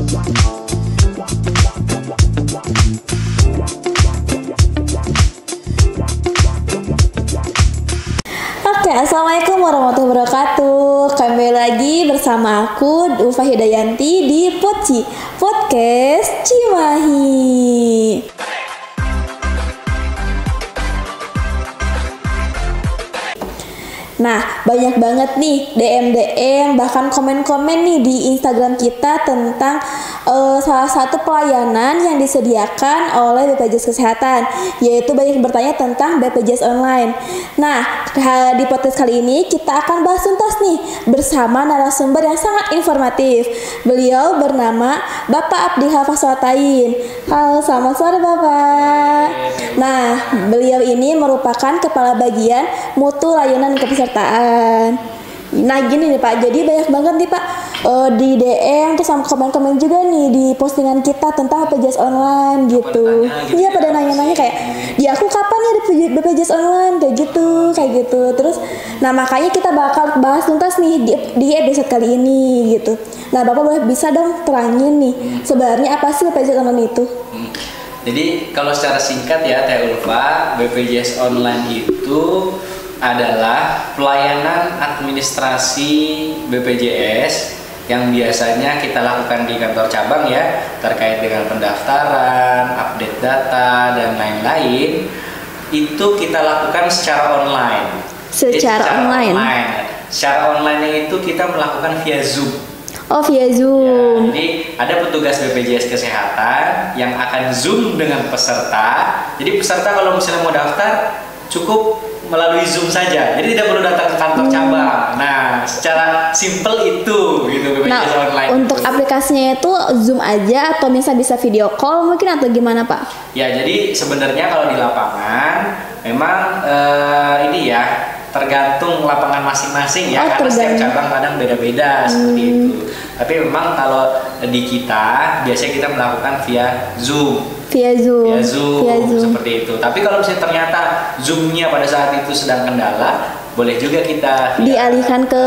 Oke, assalamualaikum warahmatullahi wabarakatuh. Kembali lagi bersama aku Ulfa Hidayanti di Podcast Cimahi. Nah, banyak banget nih DM bahkan komen-komen nih di Instagram kita tentang salah satu pelayanan yang disediakan oleh BPJS Kesehatan, yaitu banyak yang bertanya tentang BPJS Online. Nah, di podcast kali ini kita akan bahas tuntas nih bersama narasumber yang sangat informatif. Beliau bernama Bapak Abdi Hafaswatain. Halo, selamat sore Bapak. Nah, beliau ini merupakan Kepala Bagian Mutu Layanan Kepesertaan. Nah gini nih Pak, jadi banyak banget nih Pak di DM terus sama komen-komen juga nih di postingan kita tentang BPJS Online gitu. Iya pada nanya-nanya kayak, di aku kapan ya BPJS Online kayak gitu. Terus, nah makanya kita bakal bahas tuntas nih di episode kali ini gitu. Nah Bapak boleh bisa dong terangin nih sebenarnya apa sih BPJS Online itu? Jadi kalau secara singkat ya Teh Ulfa, BPJS Online itu adalah pelayanan administrasi BPJS yang biasanya kita lakukan di kantor cabang ya, terkait dengan pendaftaran, update data, dan lain-lain. Itu kita lakukan secara online. Secara online. Secara online itu kita melakukan via Zoom. Oh, via Zoom. Ya, jadi ada petugas BPJS Kesehatan yang akan Zoom dengan peserta. Jadi peserta kalau misalnya mau daftar cukup melalui Zoom saja. Jadi tidak perlu datang ke kantor cabang. Nah, secara simple itu gitu BPJS Online. Untuk aplikasinya itu Zoom aja atau bisa video call mungkin atau gimana Pak? Ya, jadi sebenarnya kalau di lapangan memang ini ya tergantung lapangan masing-masing ya, karena setiap cabang kadang beda-beda seperti itu. Tapi memang kalau di kita biasanya kita melakukan via Zoom. Via Zoom seperti itu. Tapi kalau misalnya ternyata Zoom-nya pada saat itu sedang kendala, boleh juga kita dialihkan ke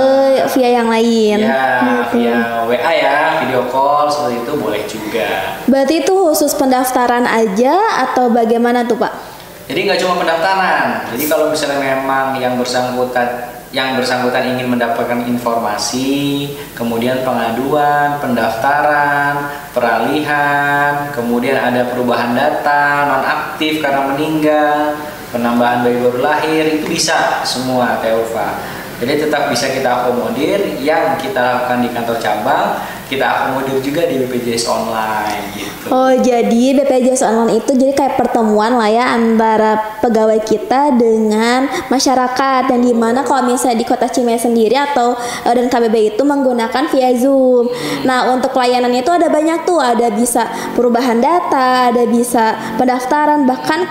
via yang lain. Ya, via WA ya, video call seperti itu boleh juga. Berarti itu khusus pendaftaran aja atau bagaimana tuh Pak? Jadi nggak cuma pendaftaran. Jadi kalau misalnya memang yang bersangkutan ingin mendapatkan informasi, kemudian pengaduan, pendaftaran, peralihan, kemudian ada perubahan data, nonaktif karena meninggal, penambahan bayi baru lahir, itu bisa semua Teh Ulfa. Jadi tetap bisa kita akomodir yang kita lakukan di kantor cabang, kita akomodir juga di BPJS Online gitu. Oh, jadi BPJS Online itu jadi kayak pertemuan lah ya antara pegawai kita dengan masyarakat, yang dimana kalau misalnya di Kota Cimahi sendiri atau dan KBB itu menggunakan via Zoom. Nah, untuk pelayanannya itu ada banyak tuh, ada bisa perubahan data, ada bisa pendaftaran, bahkan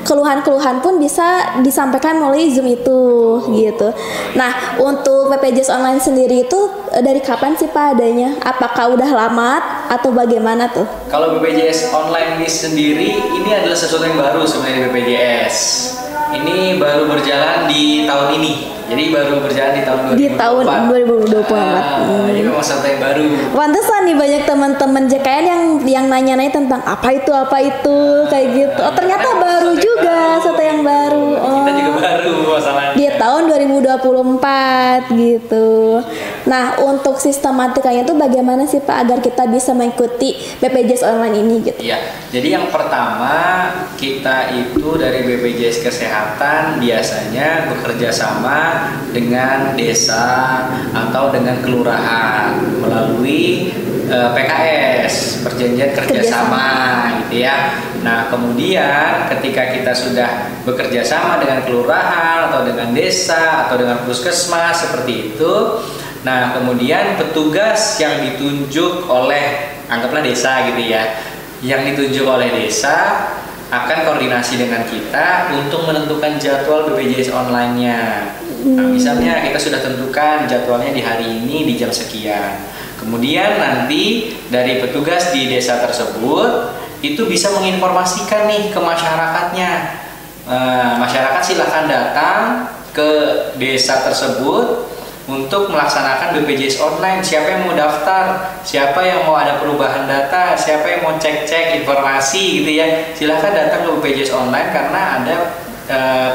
keluhan-keluhan pun bisa disampaikan melalui Zoom itu gitu. Nah, untuk BPJS Online sendiri itu dari kapan sih Pak adanya? Apakah udah lama atau bagaimana tuh? Kalau BPJS Online ini sendiri, ini adalah sesuatu yang baru sebenarnya BPJS. Ini baru berjalan di tahun ini. Jadi baru berjalan di tahun 2024. Di tahun 2024. Ini memang sesuatu yang baru. Pantesan nih banyak teman-teman JKN yang nanya-nanya tentang apa itu kayak gitu. Oh, ternyata baru juga, sesuatu yang baru. Oh. Kita juga baru masalahnya. Di tahun 2024 gitu. Nah, untuk sistematikanya itu bagaimana sih Pak agar kita bisa mengikuti BPJS Online ini gitu? Iya. Jadi yang pertama, kita itu dari BPJS Kesehatan biasanya bekerja sama dengan desa atau dengan kelurahan melalui PKS, perjanjian kerjasama gitu ya. Nah, kemudian ketika kita sudah bekerja sama dengan kelurahan atau dengan desa atau dengan puskesmas seperti itu, nah kemudian petugas yang ditunjuk oleh, anggaplah desa gitu ya, yang ditunjuk oleh desa akan koordinasi dengan kita untuk menentukan jadwal BPJS Online-nya. Nah, misalnya kita sudah tentukan jadwalnya di hari ini di jam sekian. Kemudian nanti dari petugas di desa tersebut itu bisa menginformasikan nih ke masyarakatnya. Masyarakat silahkan datang ke desa tersebut untuk melaksanakan BPJS online. Siapa yang mau daftar, siapa yang mau ada perubahan data, siapa yang mau cek-cek informasi gitu ya, silahkan datang ke BPJS online karena ada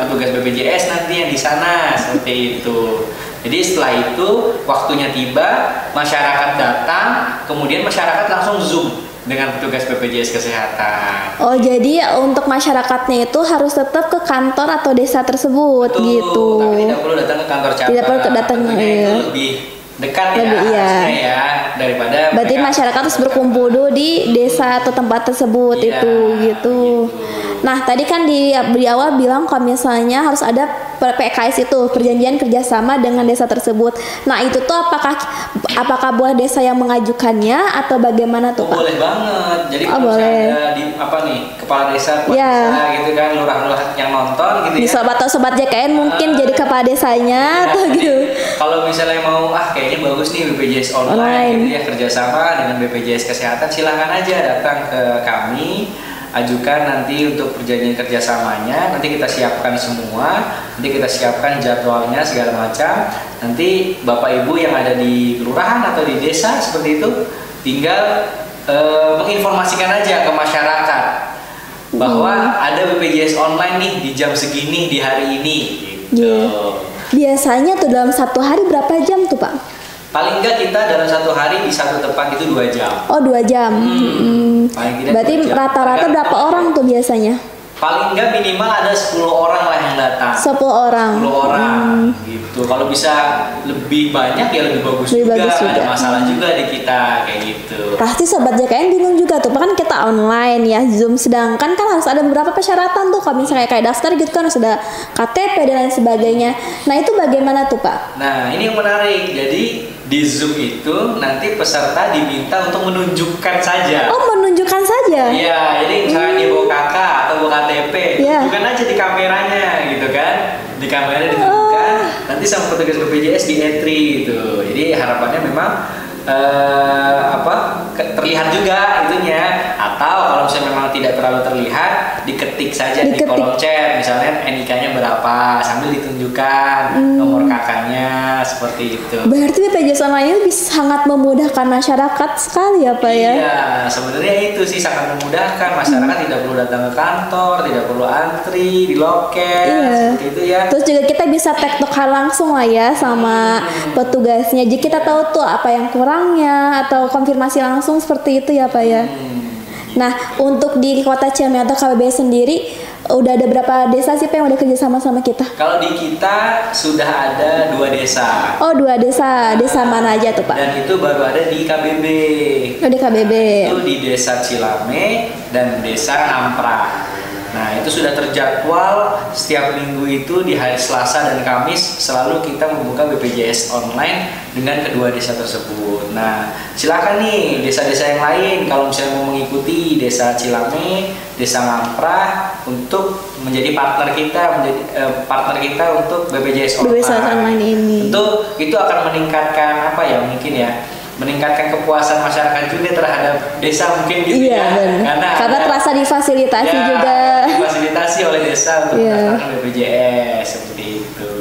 petugas BPJS nanti yang di sana, seperti itu. Jadi setelah itu waktunya tiba, masyarakat datang, kemudian masyarakat langsung Zoom dengan petugas BPJS Kesehatan. Oh, jadi untuk masyarakatnya itu harus tetap ke kantor atau desa tersebut. Betul, gitu. tapi tidak perlu datang ke kantor cabang. Tidak perlu datang, tentunya itu lebih dekat lebih, ya, iya. ya daripada. Berarti masyarakat harus berkumpul dulu di desa atau tempat tersebut. Iya, itu gitu. Nah, tadi kan di awal bilang kalau misalnya harus ada PKS itu, perjanjian kerjasama dengan desa tersebut. Nah, itu tuh apakah boleh desa yang mengajukannya atau bagaimana tuh, Pak? Boleh banget. Jadi kalau boleh. ada di kepala desa, Ya. desa gitu kan, lurah-lurah yang nonton gitu Di ya. sobat atau sobat JKN mungkin jadi kepala desanya atau Jadi, gitu. kalau misalnya mau kayaknya bagus nih BPJS online gitu ya, kerjasama dengan BPJS Kesehatan, silahkan aja datang ke kami, ajukan nanti untuk perjanjian kerjasamanya, nanti kita siapkan semua, nanti kita siapkan jadwalnya segala macam. Nanti Bapak Ibu yang ada di kelurahan atau di desa seperti itu tinggal menginformasikan aja ke masyarakat bahwa ada BPJS online nih di jam segini di hari ini gitu. Yeah. Biasanya tuh dalam satu hari berapa jam tuh, Pak? Paling enggak kita dalam satu hari di satu tempat itu 2 jam. Oh, 2 jam. Paling tidak Berarti 2 jam. rata-rata berapa orang tuh biasanya? Paling enggak minimal ada 10 orang lah yang datang. 10 orang. 10 orang gitu. Kalau bisa lebih banyak ya lebih bagus Lebih juga. bagus juga. Ada masalah juga di kita kayak gitu. Pasti sobat JKN bingung juga tuh, kan kita online ya Zoom, sedangkan kan harus ada beberapa persyaratan tuh, kalau misalnya kayak daftar gitu kan harus ada KTP dan lain sebagainya. Nah, itu bagaimana tuh, Pak? Nah, ini yang menarik. Jadi di Zoom itu nanti peserta diminta untuk menunjukkan saja. Oh, menunjukkan saja. Iya, jadi misalnya dia bawa KK atau bawa KTP, Iya. tunjukkan aja di kameranya gitu kan. Di kamera ditunjukkan, nanti sama petugas BPJS di entry gitu. Jadi harapannya memang terlihat juga itunya, atau kalau misalnya memang tidak terlalu terlihat, diketik saja di kolom chat misalnya NIK-nya berapa sambil ditunjukkan nomor kakaknya, seperti itu. Berarti BPJS online ini bisa sangat memudahkan masyarakat sekali ya, Pak ya? Iya, sebenarnya itu sih sangat memudahkan masyarakat, tidak perlu datang ke kantor, tidak perlu antri di loket, seperti itu ya. Terus juga kita bisa tektokan langsung lah ya sama petugasnya. Jadi kita tahu tuh apa yang kurangnya atau konfirmasi langsung seperti itu ya, Pak ya. Nah, untuk di Kota Ciamis atau KBB sendiri udah ada berapa desa sih, Pak, yang udah kerja sama kita? Kalau di kita sudah ada 2 desa. Oh, 2 desa. Desa mana aja tuh, Pak? Dan itu baru ada di KBB. Oh, di KBB. Itu di Desa Cilame dan Desa Ampra. Nah, itu sudah terjadwal setiap minggu itu di hari Selasa dan Kamis selalu kita membuka BPJS online dengan kedua desa tersebut. Nah, silakan nih desa-desa yang lain kalau misalnya mau mengikuti Desa Cilame, Desa Ampra untuk menjadi partner kita untuk BPJS online ini. Tentu itu akan meningkatkan meningkatkan kepuasan masyarakat juga terhadap desa mungkin gitu iya, ya. Karena terasa difasilitasi juga. Difasilitasi oleh desa untuk mendaftarkan BPJS seperti itu.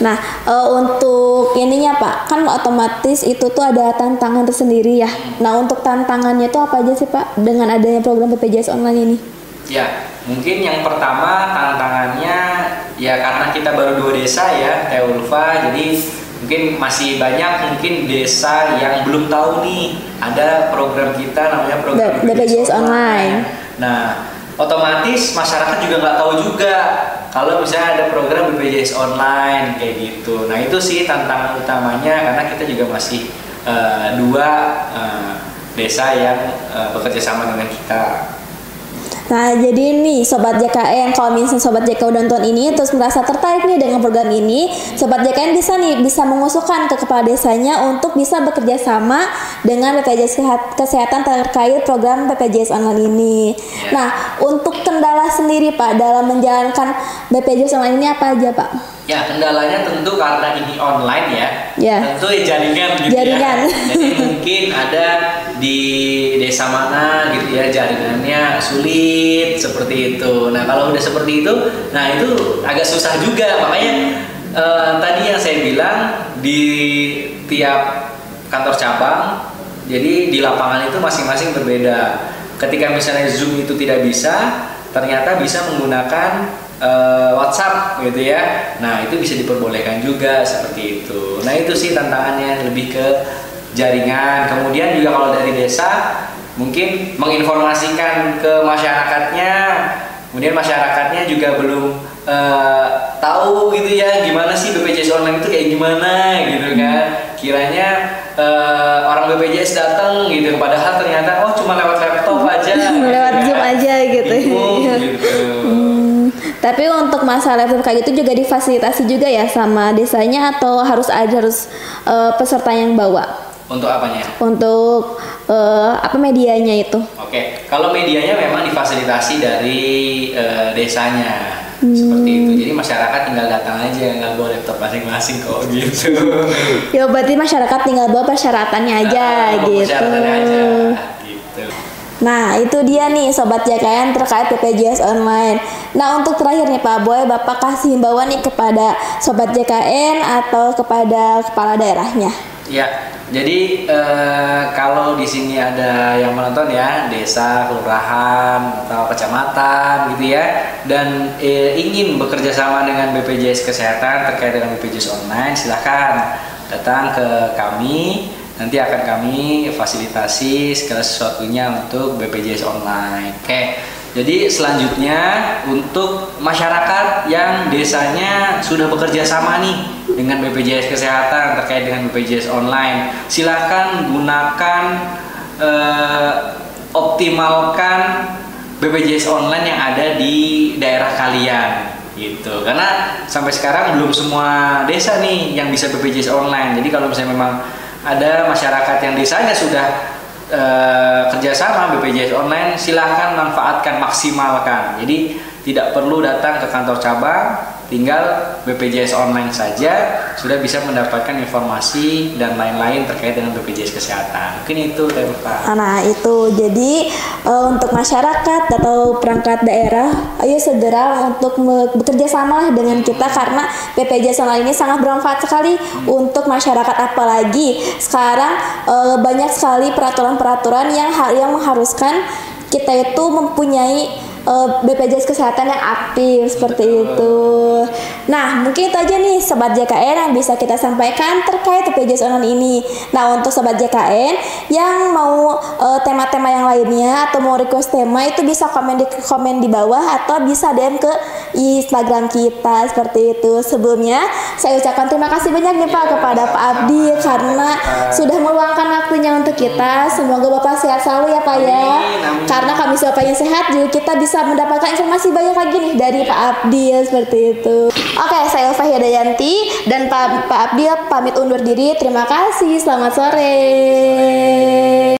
Nah, untuk ininya, Pak, kan otomatis itu tuh ada tantangan tersendiri ya. Nah, untuk tantangannya itu apa aja sih, Pak, dengan adanya program BPJS online ini? Ya, mungkin yang pertama tantangannya ya karena kita baru 2 desa ya, Teh Ulfa, jadi mungkin masih banyak desa yang belum tahu nih ada program kita namanya program BPJS online. Nah, otomatis masyarakat juga nggak tahu juga kalau misalnya ada program BPJS online kayak gitu. Nah, itu sih tantangan utamanya karena kita juga masih 2 desa yang bekerja sama dengan kita. Nah, jadi nih Sobat JKN, kalau misalnya Sobat JK udah nonton ini terus merasa tertarik nih dengan program ini, Sobat JKN bisa mengusulkan ke kepala desanya untuk bisa bekerja sama dengan BPJS Kesehatan terkait program BPJS online ini. Nah, untuk kendala sendiri, Pak, dalam menjalankan BPJS online ini apa aja, Pak? Ya, kendalanya tentu karena ini online ya. Tentu jaringan gitu ya. Jadi mungkin ada di desa mana gitu ya jaringannya sulit seperti itu. Nah, kalau udah seperti itu, nah itu agak susah juga. Makanya Tadi yang saya bilang di tiap kantor cabang, jadi di lapangan itu masing-masing berbeda. Ketika misalnya Zoom itu tidak bisa, ternyata bisa menggunakan WhatsApp gitu ya. Nah itu bisa diperbolehkan juga seperti itu. Nah itu sih tantangannya, lebih ke jaringan. Kemudian juga kalau dari desa mungkin menginformasikan ke masyarakatnya. Kemudian masyarakatnya juga belum tahu gitu ya, gimana sih BPJS online itu kayak gimana gitu kan. Kiranya orang BPJS datang gitu, padahal ternyata oh cuma lewat laptop aja lewat gitu Zoom kan. aja gitu. Gitu. Tapi untuk masalah laptop kayak gitu juga difasilitasi juga ya sama desanya, atau harus peserta yang bawa? Untuk apanya? Untuk medianya itu? Oke, kalau medianya memang difasilitasi dari desanya. Seperti itu. Jadi masyarakat tinggal datang aja, nggak bawa laptop masing-masing kok gitu. Ya berarti masyarakat tinggal bawa persyaratannya aja gitu. Persyaratannya aja gitu. Nah itu dia nih Sobat JKN terkait BPJS online. Nah untuk terakhir nih Pak Boy, Bapak kasih himbauan nih kepada Sobat JKN atau kepada kepala daerahnya. Ya, jadi kalau di sini ada yang menonton ya, desa, kelurahan atau kecamatan gitu ya, dan ingin bekerja sama dengan BPJS Kesehatan terkait dengan BPJS online, silahkan datang ke kami. Nanti akan kami fasilitasi segala sesuatunya untuk BPJS online. Oke. Jadi selanjutnya untuk masyarakat yang desanya sudah bekerja sama nih dengan BPJS Kesehatan terkait dengan BPJS online, silakan gunakan optimalkan BPJS online yang ada di daerah kalian gitu. Karena sampai sekarang belum semua desa nih yang bisa BPJS online. Jadi kalau misalnya memang ada masyarakat yang desanya sudah kerjasama BPJS online, silahkan manfaatkan, maksimalkan. Jadi tidak perlu datang ke kantor cabang, tinggal BPJS online saja sudah bisa mendapatkan informasi dan lain-lain terkait dengan BPJS Kesehatan. Mungkin itu Pak. Nah itu jadi untuk masyarakat atau perangkat daerah, ayo segera untuk bekerja sama dengan kita, karena BPJS online ini sangat bermanfaat sekali untuk masyarakat. Apalagi sekarang banyak sekali peraturan-peraturan yang mengharuskan kita itu mempunyai BPJS Kesehatan yang aktif seperti itu. Nah mungkin itu aja nih Sobat JKN yang bisa kita sampaikan terkait BPJS online ini. Nah untuk Sobat JKN yang mau tema-tema yang lainnya atau mau request tema, itu bisa komen di bawah atau bisa DM ke Instagram kita seperti itu. Sebelumnya saya ucapkan terima kasih banyak nih Pak kepada Pak Abdi karena sudah meluangkan waktunya untuk kita. Semoga Bapak sehat selalu ya Pak ya. Karena kami Bapaknya sehat juga kita bisa mendapatkan informasi banyak lagi nih dari Pak Abdi seperti itu. Oke, saya Ulfa Hidayanti dan Pak Abdi pamit undur diri. Terima kasih. Selamat sore.